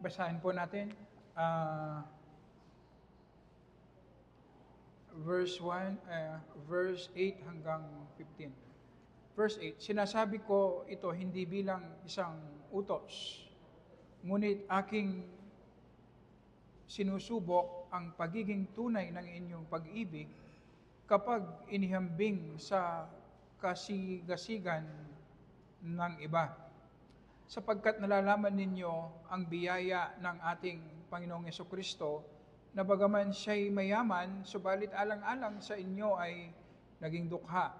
Basahin po natin. Verse 1, verse 8 hanggang 15. Verse 8, sinasabi ko ito hindi bilang isang utos, ngunit aking sinusubok ang pagiging tunay ng inyong pag-ibig kapag inihambing sa kasigasigan ng iba. Sapagkat nalalaman ninyo ang biyaya ng ating Panginoong Jesucristo, na bagaman siya'y mayaman, subalit alang-alang sa inyo ay naging dukha,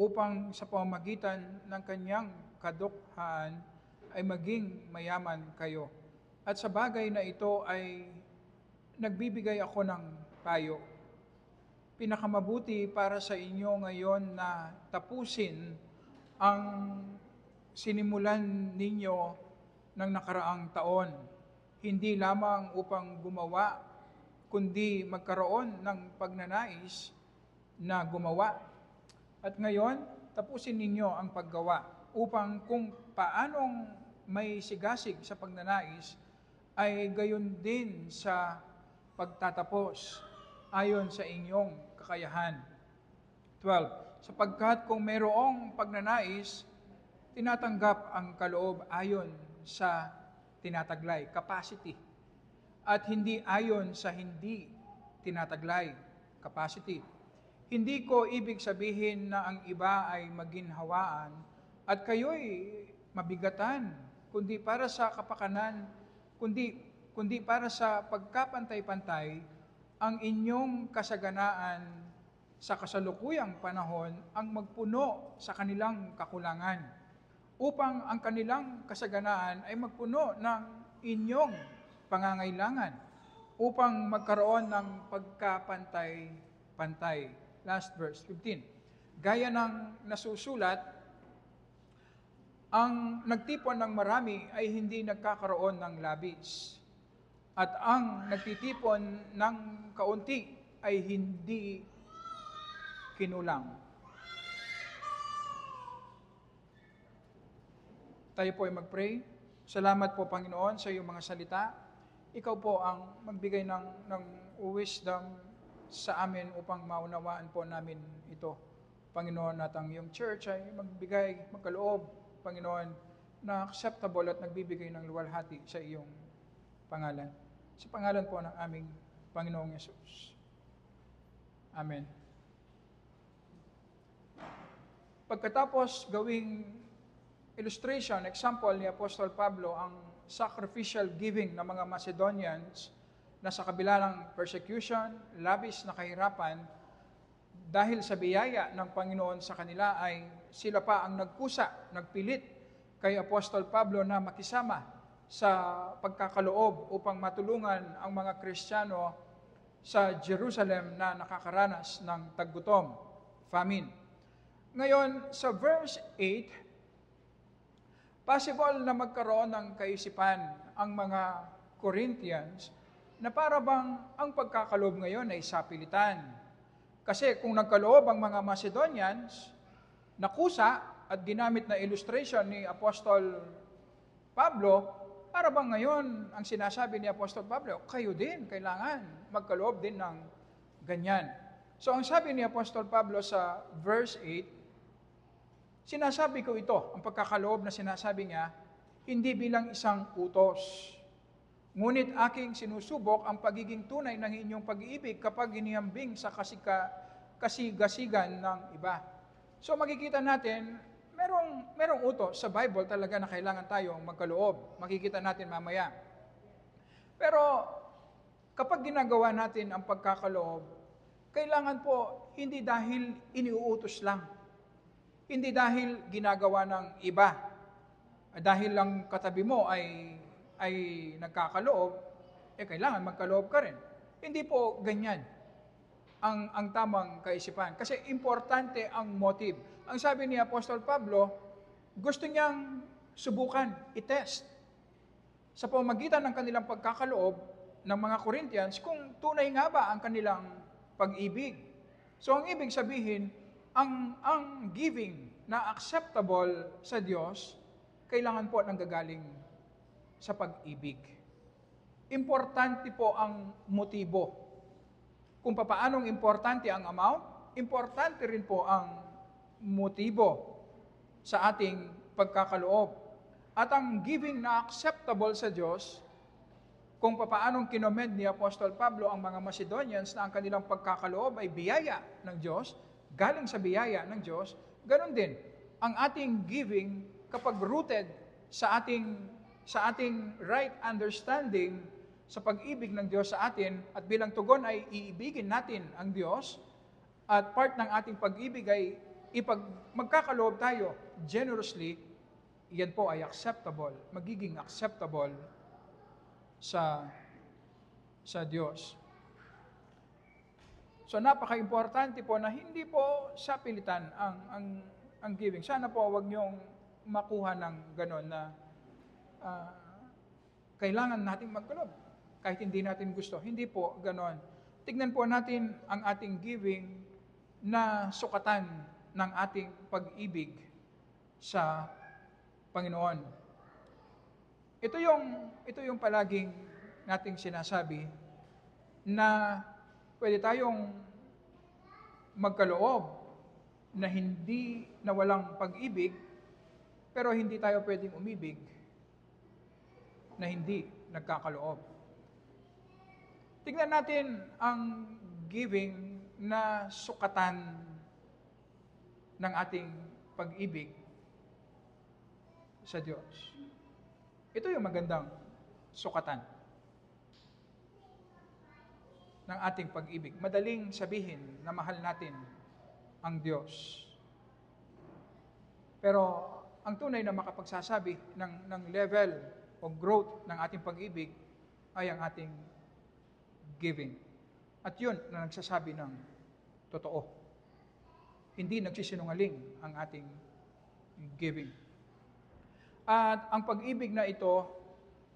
upang sa pamamagitan ng kanyang kadukhaan ay maging mayaman kayo. At sa bagay na ito ay nagbibigay ako ng payo. Pinakamabuti para sa inyo ngayon na tapusin ang sinimulan ninyo ng nakaraang taon, hindi lamang upang gumawa, kundi magkaroon ng pagnanais na gumawa. At ngayon, tapusin ninyo ang paggawa upang kung paanong may sigasig sa pagnanais, ay gayon din sa pagtatapos ayon sa inyong kakayahan. 12. Sapagkat kung mayroong pagnanais, tinatanggap ang kaloob ayon sa tinataglay, capacity, at hindi ayon sa hindi tinataglay, capacity. Hindi ko ibig sabihin na ang iba ay maginhawaan at kayo'y mabigatan, kundi para sa kapakanan, kundi para sa pagkapantay-pantay, ang inyong kasaganaan sa kasalukuyang panahon ang magpuno sa kanilang kakulangan, upang ang kanilang kasaganaan ay magpuno ng inyong pangangailangan, upang magkaroon ng pagkapantay-pantay. Last verse, 15. Gaya ng nasusulat, ang nagtipon ng marami ay hindi nagkakaroon ng labis, at ang nagtitipon ng kaunti ay hindi kinulang. Tayo po ay mag-pray. Salamat po, Panginoon, sa iyong mga salita. Ikaw po ang magbigay ng wisdom sa amin upang maunawaan po namin ito. Panginoon, at ang iyong church ay magbigay, magkaloob, Panginoon, na acceptable at nagbibigay ng luwalhati sa iyong pangalan. Sa pangalan po ng aming Panginoong Yesus. Amen. Pagkatapos gawing illustration, example ni Apostol Pablo ang sacrificial giving ng mga Macedonians na sa kabila ng persecution, labis na kahirapan, dahil sa biyaya ng Panginoon sa kanila ay sila pa ang nagkusa, nagpilit kay Apostol Pablo na makisama sa pagkakaloob upang matulungan ang mga Kristiyano sa Jerusalem na nakakaranas ng taggutom, famine. Ngayon, sa verse 8, possible na magkaroon ng kaisipan ang mga Corinthians na para bang ang pagkakaloob ngayon ay sapilitan. Kasi kung nagkaloob ang mga Macedonians, nakusa at ginamit na illustration ni Apostol Pablo, para bang ngayon ang sinasabi ni Apostol Pablo, kayo din kailangan magkaloob din ng ganyan. So ang sabi ni Apostol Pablo sa verse 8, sinasabi ko ito, ang pagkakaloob na sinasabi niya, hindi bilang isang utos. Ngunit aking sinusubok ang pagiging tunay ng inyong pag-iibig kapag inihambing sa kasigasigan ng iba. So makikita natin, merong utos sa Bible talaga na kailangan tayong magkaloob. Makikita natin mamaya. Pero kapag ginagawa natin ang pagkakaloob, kailangan po hindi dahil iniuutos lang. Hindi dahil ginagawa ng iba. Dahil lang katabi mo ay nagkakaloob, kailangan magkaloob ka rin. Hindi po ganyan ang tamang kaisipan. Kasi importante ang motive. Ang sabi ni Apostol Pablo, gusto niyang subukan, i-test sa pamamagitan ng kanilang pagkakaloob ng mga Corinthians kung tunay nga ba ang kanilang pag-ibig. So ang ibig sabihin, ang giving na acceptable sa Diyos, kailangan po nanggagaling sa pag-ibig. importante po ang motibo. Kung paanong importante ang amount, importante rin po ang motibo sa ating pagkakaloob. At ang giving na acceptable sa Diyos, kung paanong kinommend ni Apostol Pablo ang mga Macedonians na ang kanilang pagkakaloob ay biyaya ng Diyos, galing sa biyaya ng Diyos, ganun din ang ating giving kapag rooted sa ating right understanding sa pag-ibig ng Diyos sa atin, at bilang tugon ay iibigin natin ang Diyos, at part ng ating pag-ibig ay magkakaloob tayo generously, yan po ay acceptable, magiging acceptable sa Diyos. So napaka-importante po na hindi po sa pilitan ang giving. Sana po wag niyong makuha ng gano'n na kailangan nating magkaloob kahit hindi natin gusto. Hindi po gano'n. Tignan po natin ang ating giving na sukatan ng ating pag-ibig sa Panginoon. Ito yung palaging nating sinasabi na pwede tayong magkaloob na hindi na walang pag-ibig, pero hindi tayo pwedeng umibig na hindi nagkakaloob. Tingnan natin ang giving na sukatan ng ating pag-ibig sa Diyos. Ito yung magandang sukatan ng ating pag-ibig. Madaling sabihin na mahal natin ang Diyos. Pero ang tunay na makapagsasabi ng level o growth ng ating pag-ibig ay ang ating giving. At yun na nagsasabi ng totoo. Hindi nagsisinungaling ang ating giving. At ang pag-ibig na ito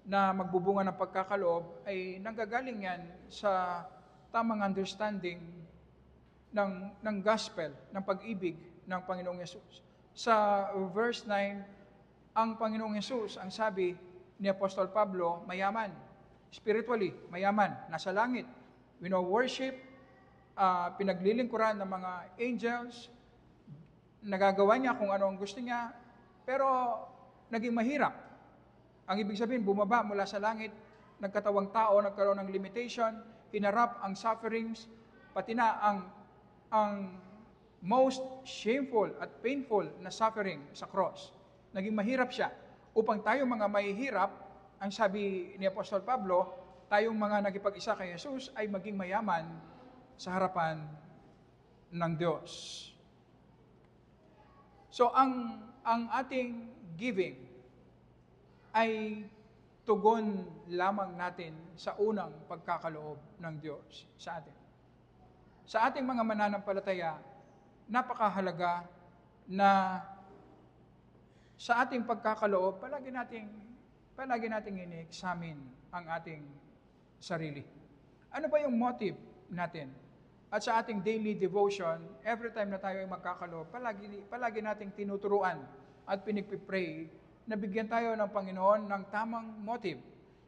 na magbubunga ng pagkakaloob ay nanggagaling yan sa tamang understanding ng gospel, ng pag-ibig ng Panginoong Yesus. Sa verse 9, ang Panginoong Yesus, ang sabi ni Apostol Pablo, mayaman, spiritually, mayaman, nasa langit, worship, pinaglilingkuran ng mga angels, nagagawa niya kung ano ang gusto niya, pero naging mahirap. Ang ibig sabihin, bumaba mula sa langit, nagkatawang tao, nagkaroon ng limitation, hinarap ang sufferings, pati na ang most shameful at painful na suffering sa cross. Naging mahirap siya. Upang tayo mga mahihirap, ang sabi ni Apostol Pablo, tayong mga nagipag-isa kay Jesus ay maging mayaman sa harapan ng Diyos. So ang ating giving ay tugon lamang natin sa unang pagkakaloob ng Diyos sa atin. Sa ating mga mananampalataya, napakahalaga na sa ating pagkakaloob, palagi nating ini-examine ang ating sarili. Ano ba yung motive natin? At sa ating daily devotion, every time na tayo ay magkakaloob, palagi nating tinuturuan at pinagpipray na bigyan tayo ng Panginoon ng tamang motive.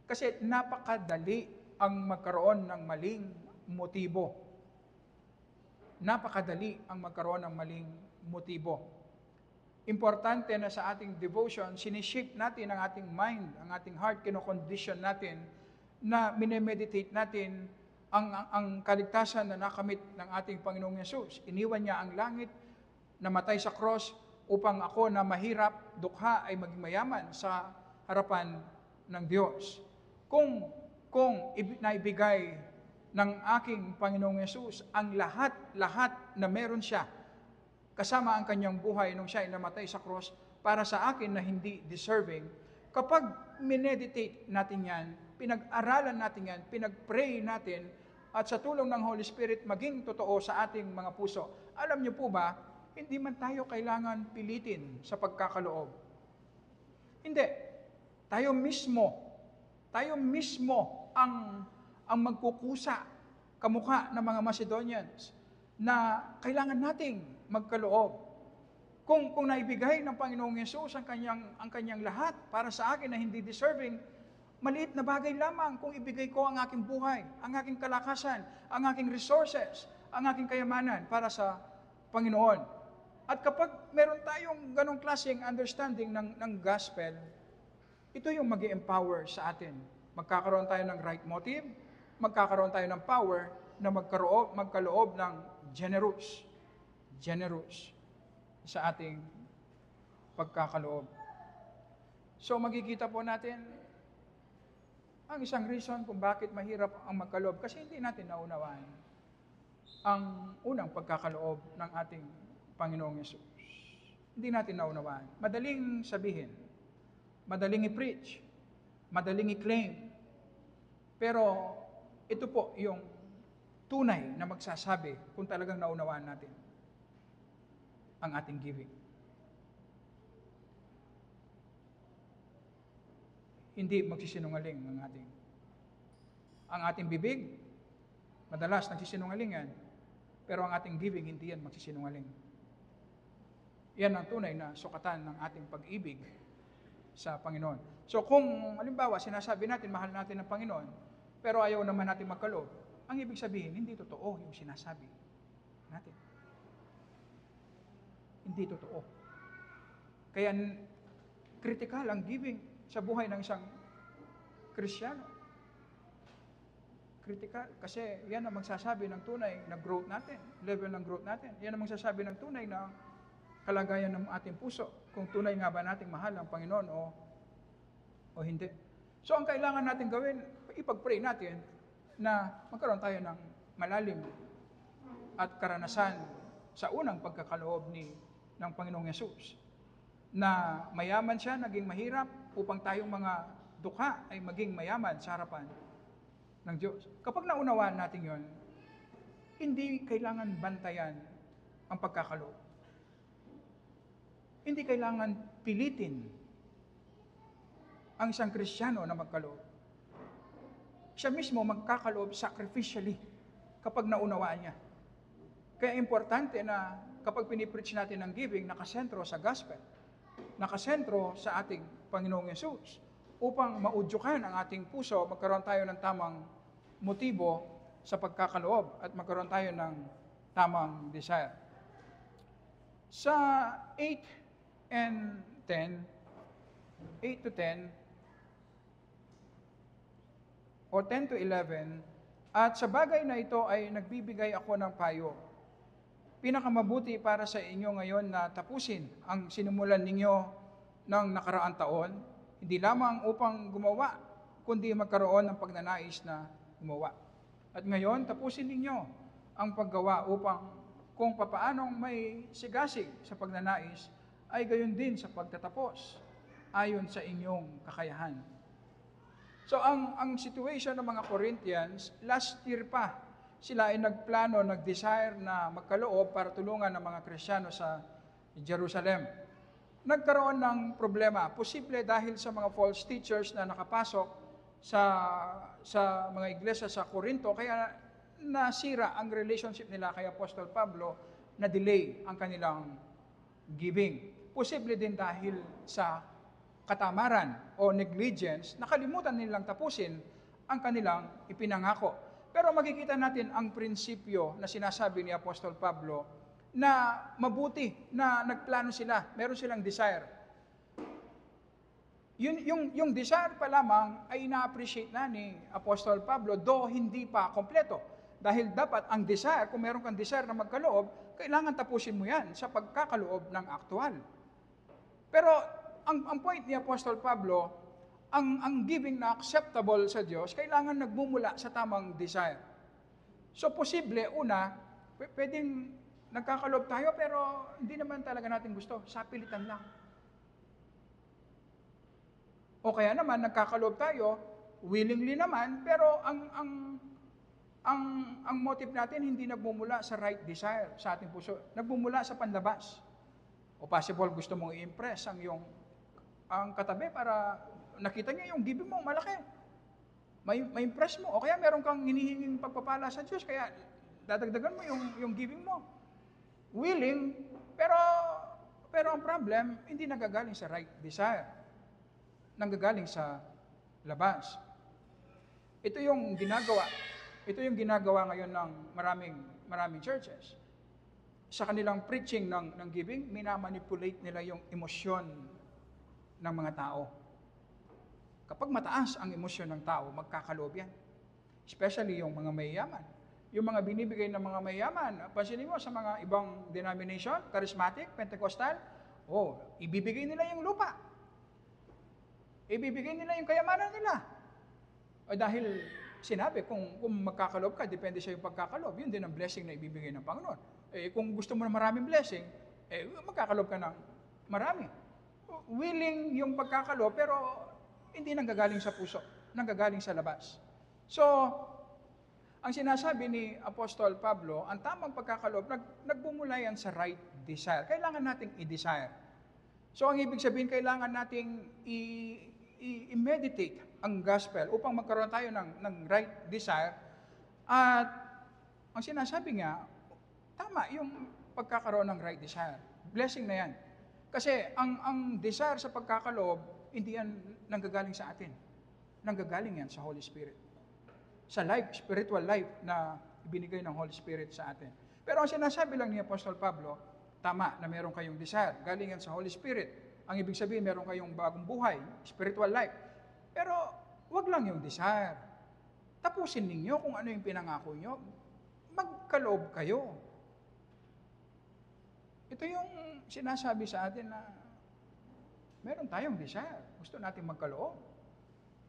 Kasi napakadali ang magkaroon ng maling motibo. Napakadali ang magkaroon ng maling motibo. Importante na sa ating devotion, sinishape natin ang ating mind, ang ating heart, kino-condition natin na minemeditate natin ang kaligtasan na nakamit ng ating Panginoong Yesus. Iniwan niya ang langit, namatay sa cross, upang ako na mahirap, dukha ay maging mayaman sa harapan ng Diyos. Kung naibigay ng aking Panginoong Yesus ang lahat na meron siya, kasama ang kanyang buhay nung siya ay namatay sa cross para sa akin na hindi deserving, kapag mineditate natin yan, pinag-aralan natin yan, pinag-pray natin, at sa tulong ng Holy Spirit maging totoo sa ating mga puso. Alam niyo po ba, hindi man tayo kailangan pilitin sa pagkakaloob. Hindi. Tayo mismo ang magkukusa kamukha ng mga Macedonians na kailangan nating magkaloob. Kung naibigay ng Panginoong Yesus ang kanyang lahat para sa akin na hindi deserving, Maliit na bagay lamang kung ibigay ko ang aking buhay, ang aking kalakasan, ang aking resources, ang aking kayamanan para sa Panginoon. At kapag meron tayong ganong klaseng understanding ng gospel, ito yung mag-empower sa atin. Magkakaroon tayo ng right motive, magkakaroon tayo ng power na magkaloob ng generous sa ating pagkakaloob. So makikita po natin ang isang reason kung bakit mahirap ang magkaloob kasi hindi natin naunawaan ang unang pagkakaloob ng ating Panginoong Yesus. Hindi natin naunawaan. Madaling sabihin, madaling i-preach, madaling i-claim, pero ito po yung tunay na magsasabi kung talagang naunawaan natin ang ating giving. Hindi magsisinungaling ang ating bibig, madalas nagsisinungaling yan, pero ang ating giving, hindi yan magsisinungaling. Yan ang tunay na sukatan ng ating pag-ibig sa Panginoon. So kung halimbawa sinasabi natin, mahal natin ang Panginoon, pero ayaw naman natin magkaloob, ang ibig sabihin, hindi totoo yung sinasabi natin. Hindi totoo. Kaya critical ang giving sa buhay ng isang Kristiyano. Critical. Kasi yan ang magsasabi ng tunay na growth natin, level ng growth natin. Yan ang magsasabi ng tunay na kalagayan ng ating puso. Kung tunay nga ba nating mahal ang Panginoon o hindi. So ang kailangan natin gawin, ipag-pray natin na magkaroon tayo ng malalim at karanasan sa unang pagkakaloob ng Panginoong Yesus. Na mayaman siya, naging mahirap upang tayong mga dukha ay maging mayaman sa harapan ng Diyos. Kapag naunawaan natin yon, hindi kailangan bantayan ang pagkakaloob. Hindi kailangan pilitin ang isang Kristiyano na magkaloob. Siya mismo magkakaloob sacrificially kapag naunawaan niya. Kaya importante na kapag pinipreach natin ang giving, nakasentro sa gospel, nakasentro sa ating Panginoong Yesus, upang maudyukan ang ating puso, magkaroon tayo ng tamang motibo sa pagkakaloob at magkaroon tayo ng tamang desire. Sa 8 to 10, o 10 to 11, at sa bagay na ito ay nagbibigay ako ng payo. Pinakamabuti para sa inyo ngayon na tapusin ang sinimulan ninyo ng nakaraang taon, hindi lamang upang gumawa, kundi magkaroon ng pagnanais na gumawa. At ngayon, tapusin ninyo ang paggawa upang kung papaanong may sigasig sa pagnanais, ay gayon din sa pagtatapos, ayon sa inyong kakayahan. So ang situation ng mga Corinthians, last year pa, sila ay nagplano, nag-desire na magkaloob para tulungan ng mga Kristiyano sa Jerusalem. Nagkaroon ng problema, posible dahil sa mga false teachers na nakapasok sa mga iglesia sa Corinto, kaya nasira ang relationship nila kay Apostol Pablo, na delay ang kanilang giving. Posible din dahil sa katamaran o negligence, nakalimutan nilang tapusin ang kanilang ipinangako. Pero makikita natin ang prinsipyo na sinasabi ni Apostol Pablo na mabuti na nagplano sila, meron silang desire. Yung desire pa lamang ay na-appreciate na ni Apostol Pablo, though hindi pa kompleto. Dahil dapat ang desire, kung meron kang desire na magkaloob, kailangan tapusin mo yan sa pagkakaloob ng aktual. Pero ang point ni Apostol Pablo, ang giving na acceptable sa Diyos, kailangan nagmumula sa tamang desire. So posible, una, pwedeng nagkakaloob tayo pero hindi naman talaga natin gusto, sapilitan lang. O kaya naman nagkakaloob tayo, willingly naman, pero ang motive natin hindi nagmumula sa right desire sa ating puso, nagmumula sa panlabas. O possible gusto mong i-impress ang katabi para nakita niya yung giving mo malaki. May-impress mo. O kaya meron kang hinihinging pagpapala sa Diyos, kaya dadagdagan mo yung giving mo. Willing, pero ang problem, hindi nagagaling sa right desire. Nanggagaling sa labas. Ito yung ginagawa ngayon ng maraming churches. Sa kanilang preaching ng giving, minamanipulate nila yung emosyon ng mga tao. Kapag mataas ang emosyon ng tao, magkakaloob yan. Especially yung mga mayayaman. Yung mga binibigay ng mga mayayaman, pansinin mo sa mga ibang denomination, charismatic, Pentecostal, ibibigay nila yung lupa. Ibibigay nila yung kayamanan nila. O dahil sinabi, kung magkakaloob ka, depende sa yung pagkakaloob, yun din ang blessing na ibibigay ng Panginoon. Kung gusto mo ng maraming blessing, magkakaloob ka ng marami. Willing yung pagkakaloob, pero hindi nanggagaling sa puso, nanggagaling sa labas. So, ang sinasabi ni Apostol Pablo, ang tamang pagkakaloob, nagbumula yan sa right desire. Kailangan nating i-desire. So, ang ibig sabihin, kailangan nating i-meditate ang gospel upang magkaroon tayo ng right desire. At ang sinasabi nga, tama yung pagkakaroon ng right desire. Blessing na yan. Kasi ang desire sa pagkakaloob, hindi yan nanggagaling sa atin. Nanggagaling yan sa Holy Spirit. Sa spiritual life na ibinigay ng Holy Spirit sa atin. Pero ang sinasabi lang ni Apostol Pablo, tama na meron kayong desire, galing yan sa Holy Spirit. Ang ibig sabihin, meron kayong bagong buhay, spiritual life. Pero wag lang yung desire. Tapusin ninyo kung ano yung pinangako nyo. Magkaloob kayo. Ito yung sinasabi sa atin na meron tayong desire. Gusto natin magkaloob.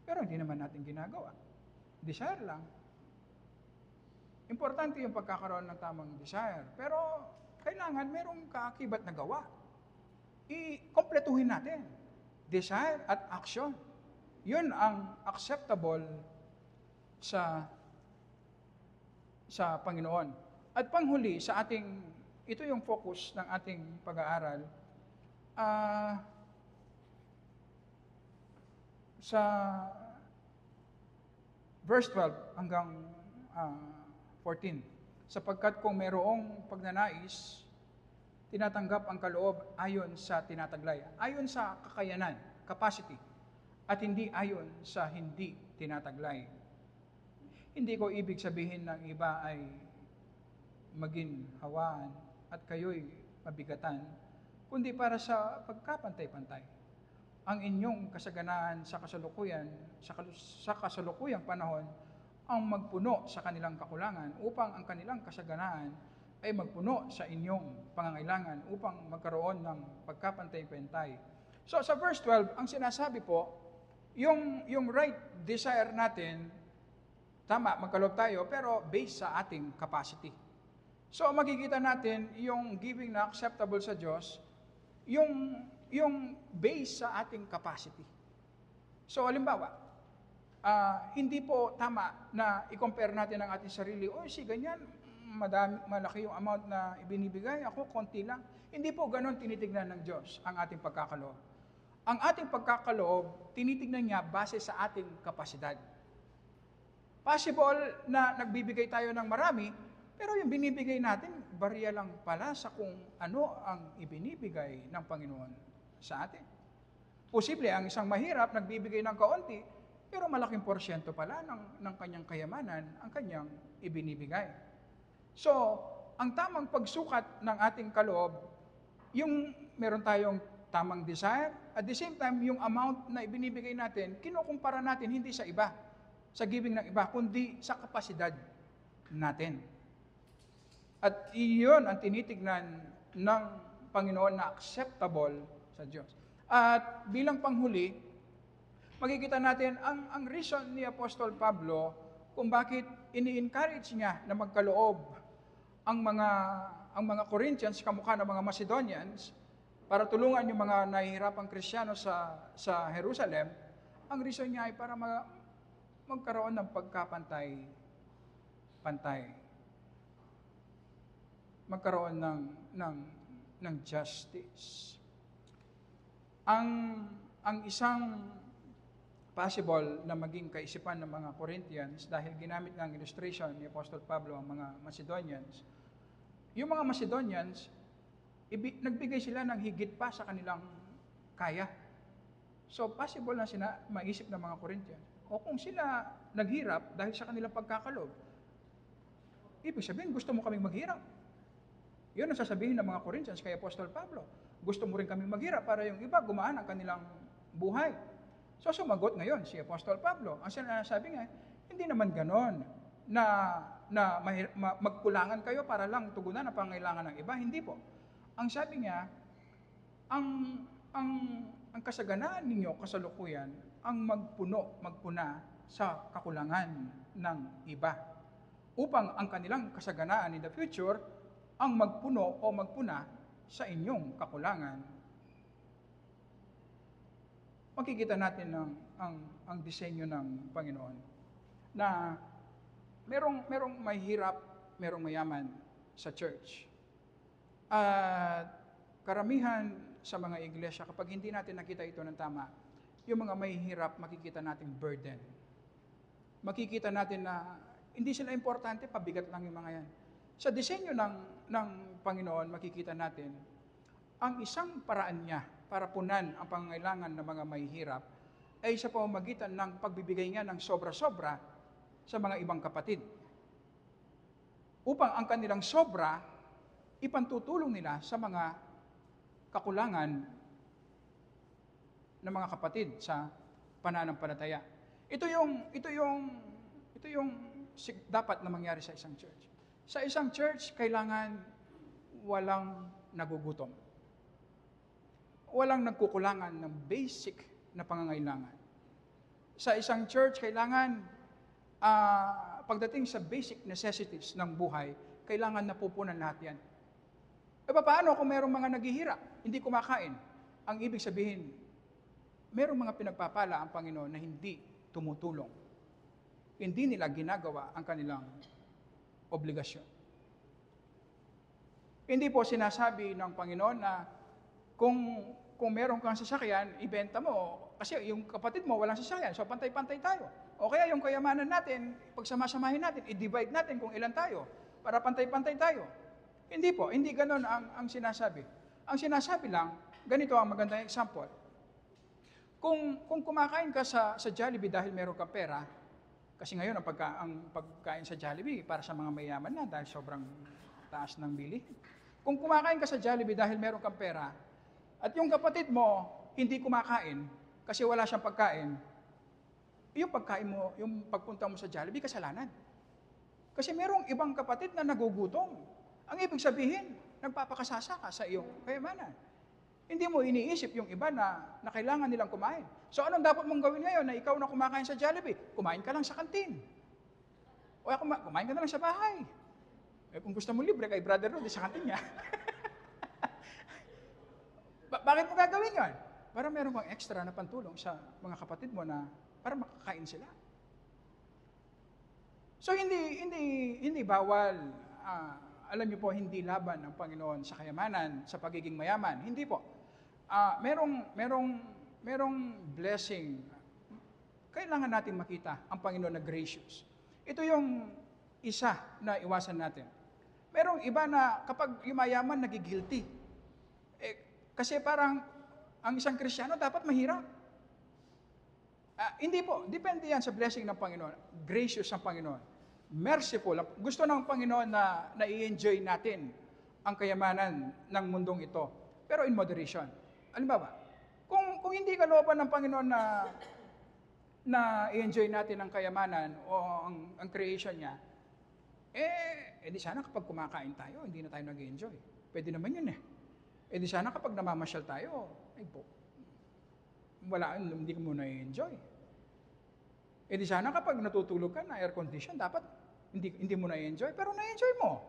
Pero hindi naman natin ginagawa. Desire lang. Importante yung pagkakaroon ng tamang desire. Pero kailangan merong kaakibat na gawa. I-kompletuhin natin. Desire at action. Yun ang acceptable sa Panginoon. At panghuli, ito yung focus ng ating pag-aaral. Sa verse 12 hanggang 14. Sapagkat kung mayroong pagnanais, tinatanggap ang kaloob ayon sa tinataglay. Ayon sa kakayanan, capacity. At hindi ayon sa hindi tinataglay. Hindi ko ibig sabihin ng iba ay maging hawaan at kayo'y mabigatan, kundi para sa pagkapantay-pantay. Ang inyong kasaganaan sa kasalukuyang panahon ang magpuno sa kanilang kakulangan upang ang kanilang kasaganaan ay magpuno sa inyong pangangailangan upang magkaroon ng pagkapantay-pantay. So sa verse 12, ang sinasabi po, yung right desire natin, tama, magkaloob tayo, pero based sa ating capacity. So makikita natin yung giving na acceptable sa Diyos, yung based sa ating capacity. So halimbawa, hindi po tama na i-compare natin ang ating sarili, ganyan, malaki yung amount na ibinibigay, ako konti lang. Hindi po ganon tinitignan ng Diyos ang ating pagkakaloob. Ang ating pagkakaloob, tinitignan niya base sa ating kapasidad. Possible na nagbibigay tayo ng marami, pero yung binibigay natin, barya lang pala sa kung ano ang ibinibigay ng Panginoon sa atin. Posible, ang isang mahirap, nagbibigay ng kaunti, pero malaking porsyento pala ng kanyang kayamanan ang kanyang ibinibigay. So, ang tamang pagsukat ng ating kaloob, yung meron tayong tamang desire, at the same time, yung amount na ibinibigay natin, kinukumpara natin hindi sa iba, sa giving ng iba, kundi sa kapasidad natin. At iyon ang tinitignan ng Panginoon na acceptable sa Diyos. At bilang panghuli, makikita natin ang reason ni Apostol Pablo kung bakit ini-encourage niya na magkaloob ang mga Corinthians, kamukha ng mga Macedonians, para tulungan yung mga nahihirapang Kristiyano sa Jerusalem. Ang reason niya ay para magkaroon ng pagkapantay. Magkaroon ng justice. Ang isang possible na maging kaisipan ng mga Corinthians, dahil ginamit ng illustration ni Apostol Pablo ang mga Macedonians, yung mga Macedonians, nagbigay sila ng higit pa sa kanilang kaya. So possible na maisip ng mga Corinthians, o kung sila naghirap dahil sa kanilang pagkakalob, ibig sabihin gusto mo kaming maghirap. Yun ang sasabihin ng mga Corinthians kay Apostol Pablo. Gusto mo rin kaming maghirap para yung iba gumaan ang kanilang buhay. So sumagot ngayon si Apostol Pablo. Ang sinasabi nga, hindi naman ganon na magkulangan kayo para lang tugunan ang pangailangan ng iba. Hindi po. Ang sabi niya, ang kasaganaan ninyo kasalukuyan ang magpuna sa kakulangan ng iba. Upang ang kanilang kasaganaan in the future ang magpuno o magpuna sa inyong kakulangan. Makikita natin ang disenyo ng Panginoon na merong mahirap, merong mayaman sa church. At karamihan sa mga iglesia, kapag hindi natin nakita ito ng tama, yung mga mahihirap, makikita natin burden. Makikita natin na hindi sila importante, pabigat lang yung mga yan. Sa disenyo ng Panginoon, makikita natin, ang isang paraan niya para punan ang pangangailangan ng mga mahihirap ay sa pamamagitan ng pagbibigay niya ng sobra-sobra sa mga ibang kapatid. Upang ang kanilang sobra, ipantutulong nila sa mga kakulangan ng mga kapatid sa pananampalataya. Ito yung dapat na mangyari sa isang church. Sa isang church, kailangan walang nagugutom. Walang nagkukulangan ng basic na pangangailangan. Sa isang church, kailangan pagdating sa basic necessities ng buhay, kailangan napupunan lahat yan. E paano kung mayroong mga naghihirap, hindi kumakain? Ang ibig sabihin, mayroong mga pinagpapala ang Panginoon na hindi tumutulong. Hindi nila ginagawa ang kanilang obligasyon. Hindi po sinasabi ng Panginoon na kung meron kang sasakyan, ibenta mo. Kasi yung kapatid mo walang sasakyan, so pantay-pantay tayo. O kaya yung kayamanan natin, pagsamasamahin natin, i-divide natin kung ilan tayo, para pantay-pantay tayo. Hindi po, hindi ganon ang sinasabi. Ang sinasabi lang, ganito ang magandang example. Kung kumakain ka sa Jollibee dahil meron kang pera, kasi ngayon ang pagkain sa Jollibee para sa mga mayaman na dahil sobrang taas ng bili. Kung kumakain ka sa Jollibee dahil meron kang pera, at yung kapatid mo hindi kumakain kasi wala siyang pagkain, yung pagkain mo, yung pagpunta mo sa Jollibee, kasalanan. Kasi merong ibang kapatid na nagugutom. Ang ibig sabihin, nagpapakasasa ka sa iyong kayamanan. Hindi mo iniisip yung iba na kailangan nilang kumain. So anong dapat mong gawin ngayon na ikaw na kumakain sa Jollibee? Kumain ka lang sa kantin. O kumain ka na lang sa bahay. Eh, kung gusto mo libre kay Brother Rod, sa kantin niya. Bakit mo gagawin yan? Para meron kang extra na pantulong sa mga kapatid mo na para makakain sila. So hindi bawal, alam niyo po, hindi laban ng Panginoon sa kayamanan, sa pagiging mayaman. Hindi po. Merong blessing. Kailangan natin makita ang Panginoon na gracious. Ito yung isa na iwasan natin. Merong iba na kapag yumayaman, nagigilty. Kasi parang ang isang Kristiyano dapat mahirap. Hindi po. Depende yan sa blessing ng Panginoon. Gracious ang Panginoon. Merciful. Gusto ng Panginoon na i-enjoy natin ang kayamanan ng mundong ito. Pero in moderation. Halimbawa, kung hindi kalooban ng Panginoon na i-enjoy natin ang kayamanan o ang creation niya, di sana kapag kumakain tayo, hindi na tayo nag-enjoy. Pwede naman yun di sana kapag namamasyal tayo, hindi ko muna i-enjoy. Di sana kapag natutulog ka na air condition, dapat hindi mo na-enjoy, pero na-enjoy mo.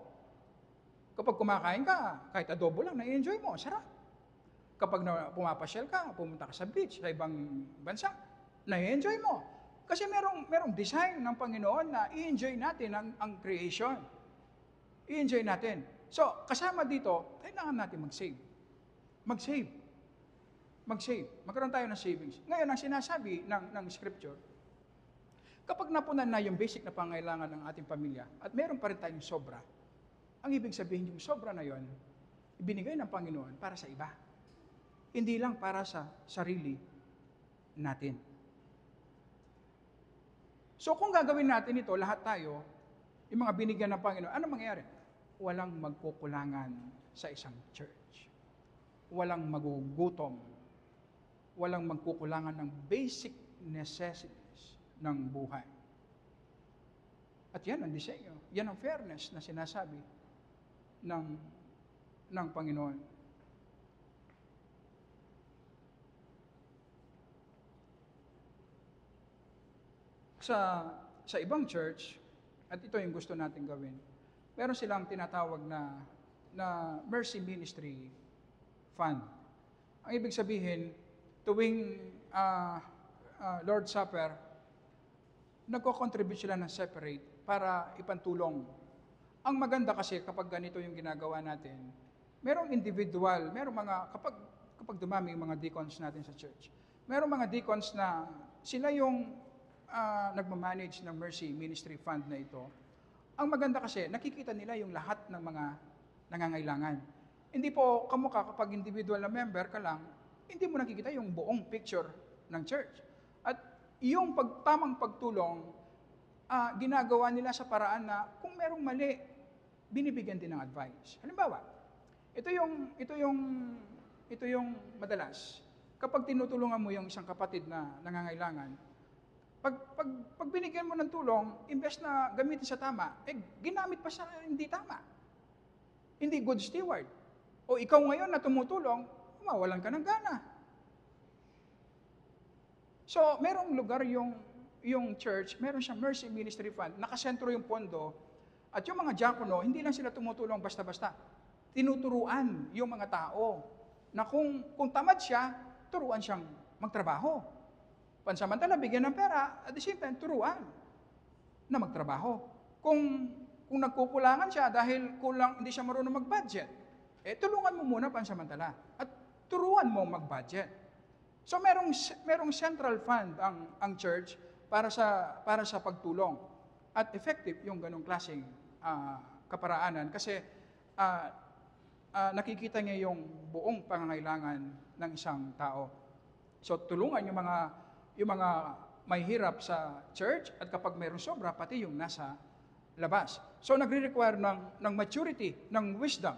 Kapag kumakain ka, kahit adobo lang, na-enjoy mo, sarap. Kapag pumapasyal ka, pumunta ka sa beach, sa ibang bansa, na-enjoy mo. Kasi merong design ng Panginoon na i-enjoy natin ang creation. I-enjoy natin. So, kasama dito, kailangan natin mag-save. Mag-save. Magkaroon tayo ng savings. Ngayon, ang sinasabi ng scripture, kapag napunan na yung basic na pangailangan ng ating pamilya at meron pa rin tayong sobra, ang ibig sabihin yung sobra na yon, ibinigay ng Panginoon para sa iba. Hindi lang para sa sarili natin. So kung gagawin natin ito, lahat tayo, yung mga binigyan ng Panginoon, ano mangyayari? Walang magkukulangan sa isang church. Walang magugutom. Walang magkukulangan ng basic necessities ng buhay. At yan ang disenyo. Yan ang fairness na sinasabi ng Panginoon. Sa ibang church, at ito yung gusto natin gawin, meron silang tinatawag na Mercy Ministry Fund. Ang ibig sabihin, tuwing Lord's Supper, nagko-contribute sila ng separate para ipantulong. Ang maganda kasi kapag ganito yung ginagawa natin, merong individual, merong mga, kapag dumami yung mga deacons natin sa church, merong mga deacons na sila yung nagmamanage ng Mercy Ministry Fund na ito. Ang maganda kasi, nakikita nila yung lahat ng mga nangangailangan. Hindi po kamukha kapag individual na member ka lang, hindi mo nakikita yung buong picture ng church. At yung tamang pagtulong, ginagawa nila sa paraan na kung merong mali, binibigyan din ng advice. Halimbawa, ito yung madalas. Kapag tinutulungan mo yung isang kapatid na nangangailangan, pag binigyan mo ng tulong, imbes na gamitin sa tama, ginamit pa sa hindi tama. Hindi good steward. O ikaw ngayon na tumutulong, mawalan ka ng gana. So, merong lugar yung church, meron siyang Mercy Ministry Fund, nakasentro yung pondo, at yung mga diakono, hindi lang sila tumutulong basta-basta. Tinuturuan yung mga tao na kung tamad siya, turuan siyang magtrabaho. Pansamantala, bigyan ng pera, at the same time, turuan na magtrabaho. Kung nagkukulangan siya dahil hindi siya marunong mag-budget, tulungan mo muna pansamantala at turuan mo mag-budget. So merong central fund ang church para sa pagtulong. At effective yung ganong klaseng kaparaanan kasi nakikita niya yung buong pangangailangan ng isang tao. So tulungan yung mga may hirap sa church at kapag mayroong sobra, pati yung nasa labas. So nagre-require ng maturity, ng wisdom.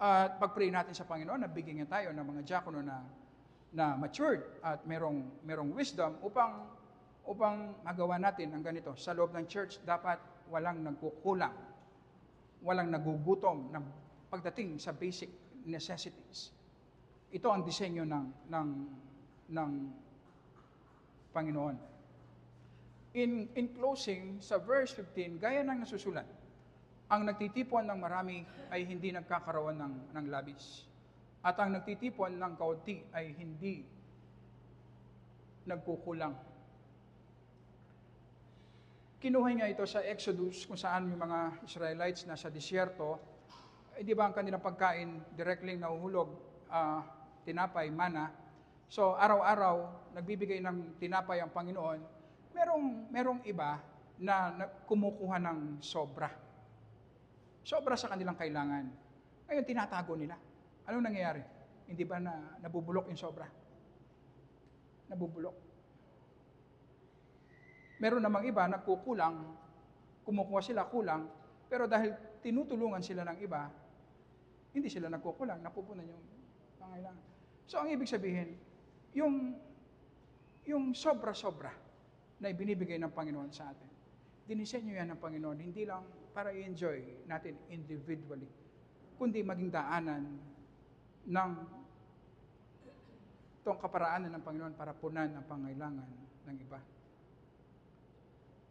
At pag-pray natin sa Panginoon, nabigyan niya tayo ng mga diakono na matured at merong wisdom upang magawa natin ang ganito. Sa loob ng church, dapat walang nagkukulang, walang nagugutom ng pagdating sa basic necessities. Ito ang disenyo ng Panginoon. In closing, sa verse 15, gaya ng nasusulat, ang nagtitipon ng marami ay hindi nagkakaroon ng labis. At ang nagtitipon ng kaunti ay hindi nagkukulang. Kinuha niya ito sa Exodus kung saan yung mga Israelites na sa disyerto, di ba ang kanilang pagkain directly nahuhulog, tinapay, mana. So araw-araw, nagbibigay ng tinapay ang Panginoon, merong iba na kumukuha ng sobra. Sobra sa kanilang kailangan. Ngayon, tinatago nila. Anong nangyayari? Hindi ba nabubulok yung sobra? Nabubulok. Meron namang iba, nagkukulang, kumukuha sila kulang, pero dahil tinutulungan sila ng iba, hindi sila nagkukulang, napupunan yung pangailangan. So, ang ibig sabihin, yung sobra-sobra na ibinibigay ng Panginoon sa atin, dinisenyo yan ng Panginoon, hindi lang para i-enjoy natin individually, kundi maging daanan ng itong kaparaanan ng Panginoon para punan ang pangailangan ng iba.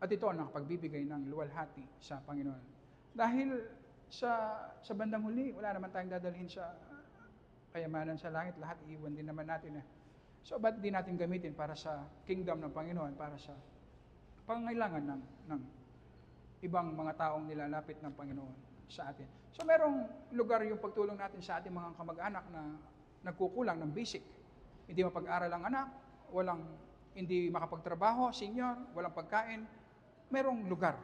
At ito ang nakapagbibigay ng luwalhati sa Panginoon. Dahil sa bandang huli, wala naman tayong dadalhin sa kayamanan sa langit, lahat iiwan din naman natin. So, ba't di natin gamitin para sa kingdom ng Panginoon, para sa pangangailangan ng ibang mga taong nilalapit ng Panginoon sa atin. So, merong lugar yung pagtulong natin sa ating mga kamag-anak na nagkukulang ng basic. Hindi mapag-aral ang anak, hindi makapagtrabaho, senior, walang pagkain. Merong lugar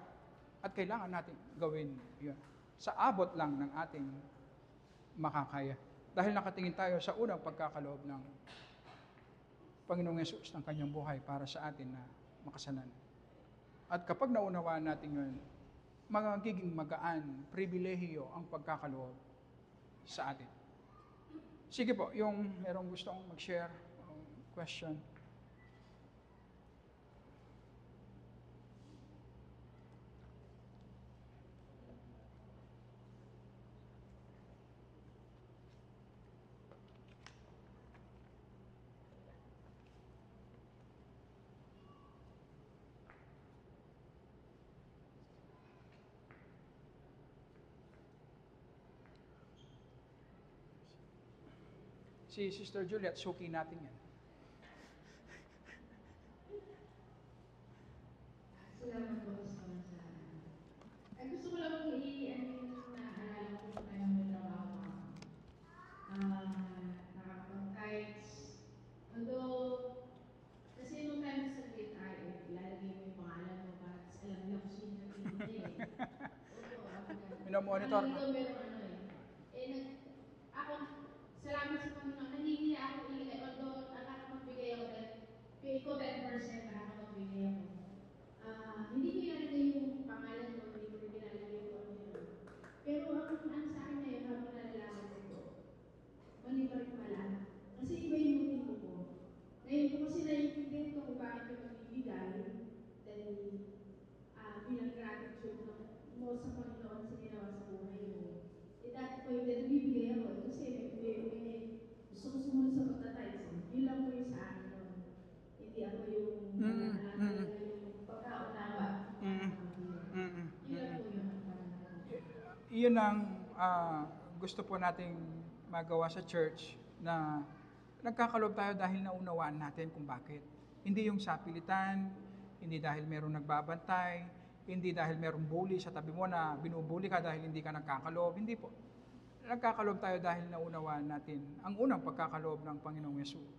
at kailangan natin gawin yun. Sa abot lang ng ating makakaya. Dahil nakatingin tayo sa unang pagkakaloob Panginoong Yesus ng kanyang buhay para sa atin na makasalanan. At kapag naunawaan natin yun, magiging magaan, pribilehiyo ang pagkakaloob sa atin. Sige po, yung merong gustong mag-share, question. Si Sister Juliet, suki natin yan. Salamat po sa ay gusto ko lang naalala ko tayo ng trabaho ko. Nakakapag-kites. Although, kasi nung time sa grade ay, ilalagay mo yung pangalan mo para alam niyo kung sino yung pinili eh. Oo, ako na. Minomonitor na. Ako, salamat sa Panginoon, nangingi ako ilagay. Although, nakakapagbigay ako pay ko 10% nakakapagbigay ako. Hindi ko ilalagay yung pangalan ko, hindi ko ilalagay yung ano. Pero ang sa akin ngayon, habang nalalaman ko, mali pa rin pala. Kasi iba yung motibo ko. Ngayon ko kasi naiintindihan ko kung bakit yung magbibigay, dahil bilang gratitude mo sa Panginoon sa ginawa sa buhay mo. Dati ko yung nagbibigay ako, kasi may gusto ko sumunod sa pagtatides. Yun lang po yung sa akin. Hindi ako yung pagkaunawa. Iyon ang gusto po nating magawa sa church, na nagkakaloob tayo dahil naunawaan natin kung bakit. Hindi yung sapilitan, hindi dahil merong nagbabantay, hindi dahil merong bully sa tabi mo na binubuli ka dahil hindi ka nagkakaloob. Hindi po. Nagkakaloob tayo dahil naunawaan natin ang unang pagkakaloob ng Panginoong Yesus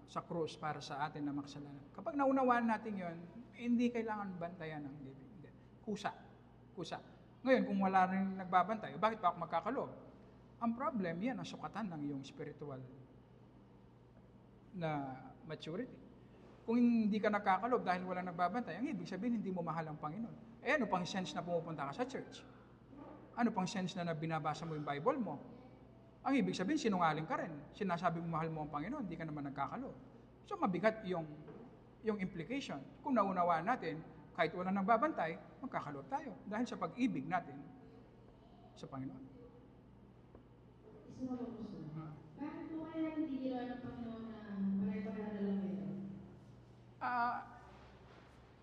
sa krus para sa atin na makasalanan. Kapag naunawaan natin yon, hindi kailangan bantayan ng giving. Kusa. Ngayon, kung wala rin nagbabantay, bakit pa ako magkakaloob? Ang problem, yan ang sukatan ng iyong spiritual na maturity. Kung hindi ka nakakalob dahil wala nagbabantay, ang ibig sabihin, hindi mo mahal ang Panginoon. Ano pang sense na pumupunta ka sa church? Ano pang sense na binabasa mo yung Bible mo? Ang ibig sabihin, sinungaling ka rin. Sinasabi mo mahal mo ang Panginoon, hindi ka naman nagkakalob. So mabigat yung implication. Kung naunawaan natin, kahit wala nagbabantay, magkakalob tayo dahil sa pag-ibig natin sa Panginoon. Isa mo po gusto. Bakit po kaya hindi ginawa ng Panginoon na pare-pareha na lang kayo?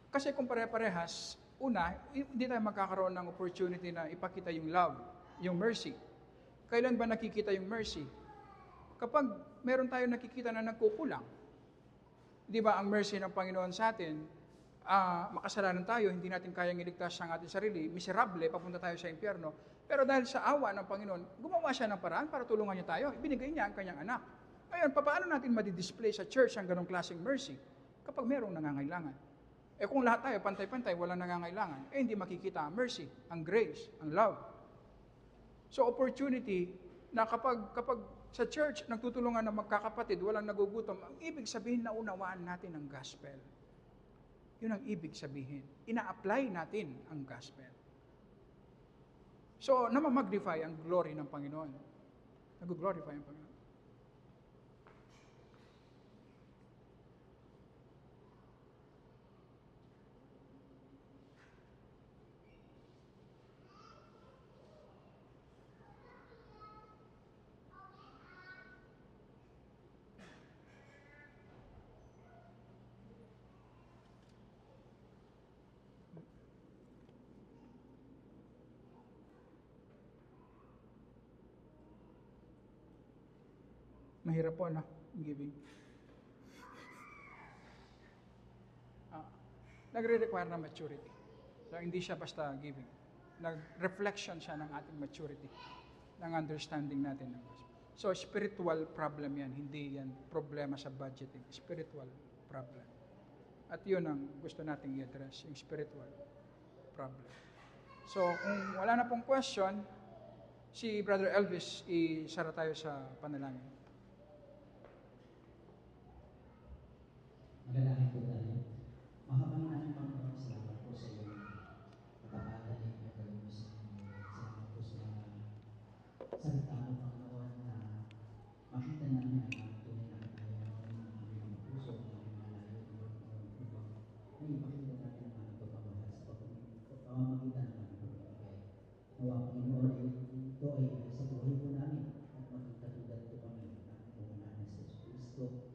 Kasi kung pare-parehas, una, hindi tayo magkakaroon ng opportunity na ipakita yung love, yung mercy. Kailan ba nakikita yung mercy? Kapag meron tayo nakikita na nagkukulang. Di ba ang mercy ng Panginoon sa atin, makasalanan tayo, hindi natin kayang iligtas ang ating sarili, miserable, papunta tayo sa impyerno. Pero dahil sa awa ng Panginoon, gumawa siya ng paraan para tulungan niya tayo. Ibinigay niya ang kanyang anak. Ngayon, paano natin madidisplay sa church ang ganong klaseng mercy? Kapag merong nangangailangan. Kung lahat tayo pantay-pantay, walang nangangailangan, hindi makikita ang mercy, ang grace, ang love. So opportunity na kapag sa church nagtutulungan ng magkakapatid, walang nagugutom, ang ibig sabihin na unawaan natin ang gospel. Yun ang ibig sabihin. Ina-apply natin ang gospel. So, namamagnify ang glory ng Panginoon. Nag-glorify ang Panginoon. Mahirap po, no? Giving. Nagre-require na maturity. So, hindi siya basta giving. Nag-reflection siya ng ating maturity, ng understanding natin ng gospel. So, spiritual problem yan. Hindi yan problema sa budgeting. Spiritual problem. At yun ang gusto nating i-address, yung spiritual problem. So, kung wala na pong question, si Brother Elvis, isara tayo sa panalangin. ko.